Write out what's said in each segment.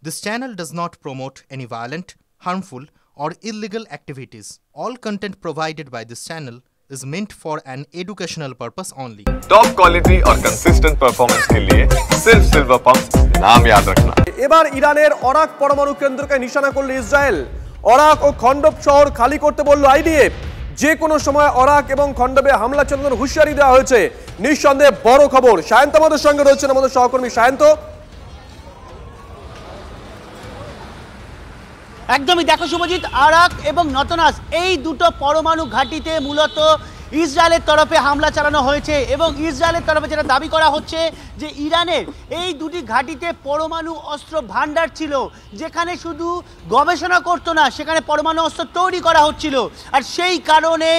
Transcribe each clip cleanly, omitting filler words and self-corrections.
This channel does not promote any violent, harmful, or illegal activities. All content provided by this channel is meant for an educational purpose only. Top quality और consistent performance के लिए सिर्फ silver pump नाम याद रखना। এবার ইরানের অরাক পরমাণু কেন্দ্রকে নিশানা করল ইসরায়েল। অরাক ও খন্ডব শহর খালি করতে বলল আইডিএফ। যে কোনো সময় অরাক এবং খন্ডবে হামলা চালানোর হুঁশিয়ারি দেওয়া হয়েছে। নিঃসন্দেহে বড় খবর। সায়ন্ত আমাদের সঙ্গে রয়েছেন আমাদের সহকর্মী সায়ন্ত। একদমই দেখো শুভজিৎ, আরাক এবং নতনাস এই দুটো পরমাণু ঘাঁটিতে মূলত ইসরায়েলের তরফে হামলা চালানো হয়েছে এবং ইসরায়েলের তরফে যেটা দাবি করা হচ্ছে যে ইরানের এই দুটি ঘাঁটিতে পরমাণু অস্ত্র ভান্ডার ছিল, যেখানে শুধু গবেষণা করতো না, সেখানে পরমাণু অস্ত্র তৈরি করা হচ্ছিল। আর সেই কারণে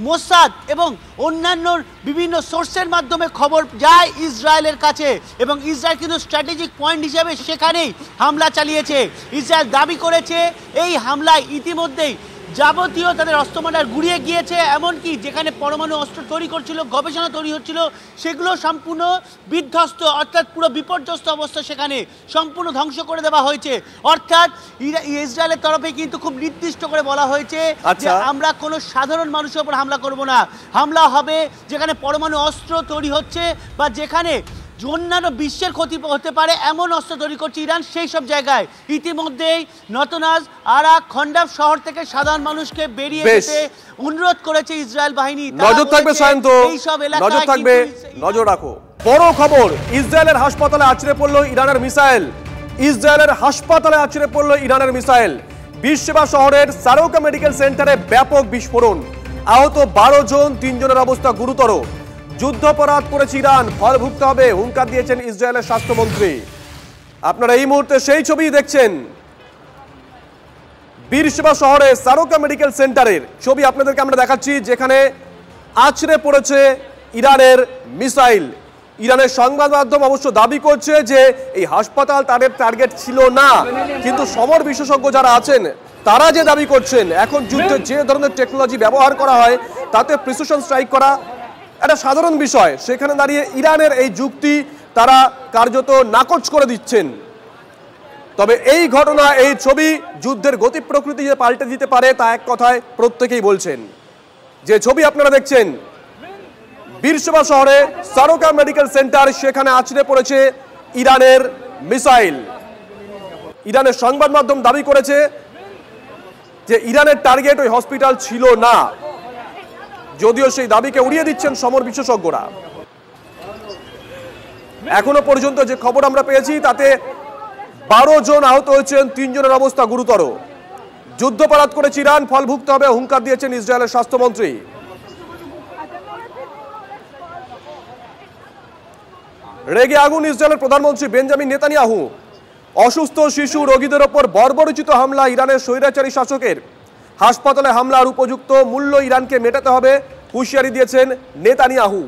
মোসাদ এবং অন্যান্য বিভিন্ন সোর্সের মাধ্যমে খবর যায় ইসরায়েলের কাছে এবং ইসরায়েল কিন্তু স্ট্র্যাটেজিক পয়েন্ট হিসেবে সেখানেই হামলা চালিয়েছে। ইসরায়েল দাবি করেছে এই হামলায় ইতিমধ্যেই যাবতীয় তাদের অস্ত্রভান্ডার গুড়িয়ে গিয়েছে, এমনকি যেখানে পরমাণু অস্ত্র তৈরি করছিল, গবেষণা তৈরি হচ্ছিল, সেগুলো সম্পূর্ণ বিধ্বস্ত, অর্থাৎ পুরো বিপর্যস্ত অবস্থা সেখানে সম্পূর্ণ ধ্বংস করে দেওয়া হয়েছে। অর্থাৎ ইসরায়েলের তরফে কিন্তু খুব নির্দিষ্ট করে বলা হয়েছে যে আমরা কোনো সাধারণ মানুষের উপর হামলা করব না, হামলা হবে যেখানে পরমাণু অস্ত্র তৈরি হচ্ছে বা যেখানে অন্যান্য বিশ্বের ক্ষতি হতে পারে এমন অস্ত্র তৈরি করছে ইরান, সেই সব জায়গায় ইতিমধ্যেই নতনাজ, আরাক, খন্ডব শহর থেকে সাধারণ মানুষকে বেরিয়ে যেতে অনুরোধ করেছে ইসরায়েল বাহিনী। নজর থাকবে সায়ন্ত, নজর থাকবে, নজর রাখো। বড় খবর, ইসরায়েলের হাসপাতালে আছড়ে পড়ল ইরানের মিসাইল। ইসরায়েলের হাসপাতালে আছড়ে পড়ল ইরানের মিসাইল। বিশ্বসেবা শহরের সারোকা মেডিকেল সেন্টারে ব্যাপক বিস্ফোরণ, আহত 12 জন, 3 জনের অবস্থা গুরুতর। যুদ্ধাপরাধ করেছে ইরান, ফল ভুগতে হবে হুঙ্কার দিয়েছেন ইসরায়েলের স্বাস্থ্যমন্ত্রী। আপনারা এই মুহূর্তে সেই ছবি দেখছেন, বীরসেবা শহরে সারোকা মেডিকেল সেন্টারের ছবি আপনাদেরকে আমরা দেখাচ্ছি, যেখানে আছড়ে পড়েছে ইরানের মিসাইল। ইরানের সংবাদ মাধ্যম অবশ্য দাবি করছে যে এই হাসপাতাল তাদের টার্গেট ছিল না, কিন্তু সমর বিশেষজ্ঞ যারা আছেন তারা যে দাবি করছেন এখন যুদ্ধে যে ধরনের টেকনোলজি ব্যবহার করা হয় তাতে প্রিসিশন স্ট্রাইক করা একটা সাধারণ বিষয়। সেখানে দাঁড়িয়ে ইরানের এই যুক্তি তারা কার্যত নাকচ করে দিচ্ছেন। তবে এই ঘটনা, এই ছবি যুদ্ধের গতি প্রকৃতি যে পাল্টে দিতে পারে তা এক কথায় প্রত্যেকেই বলছেন। যে ছবি আপনারা দেখছেন, বীরসেবা শহরে সারোকা মেডিকেল সেন্টার, সেখানে আছড়ে পড়েছে ইরানের মিসাইল। ইরানের সংবাদ মাধ্যম দাবি করেছে যে ইরানের টার্গেট ওই হসপিটাল ছিল না, যদিও সেই দাবিকে উড়িয়ে দিচ্ছেন সমর বিশেষজ্ঞরা। এখনো পর্যন্ত যে খবর আমরা পেয়েছি তাতে 12 জন আহত হয়েছেন, 3 জনের অবস্থা গুরুতর। যুদ্ধাপরাধ করেছে ইরান, ফল ভুগতে হবে হুঙ্কার দিয়েছেন ইসরায়েলের স্বাস্থ্যমন্ত্রী। রেগে আগুন ইসরায়েলের প্রধানমন্ত্রী বেঞ্জামিন নেতানিয়াহু। অসুস্থ শিশু, রোগীদের ওপর বর্বরোচিত হামলা ইরানের স্বৈরাচারী শাসকের। হাসপাতালে হামলার উপযুক্ত মূল্য ইরানকে মেটাতে হবে হুঁশিয়ারি দিয়েছেন নেতানিয়াহু।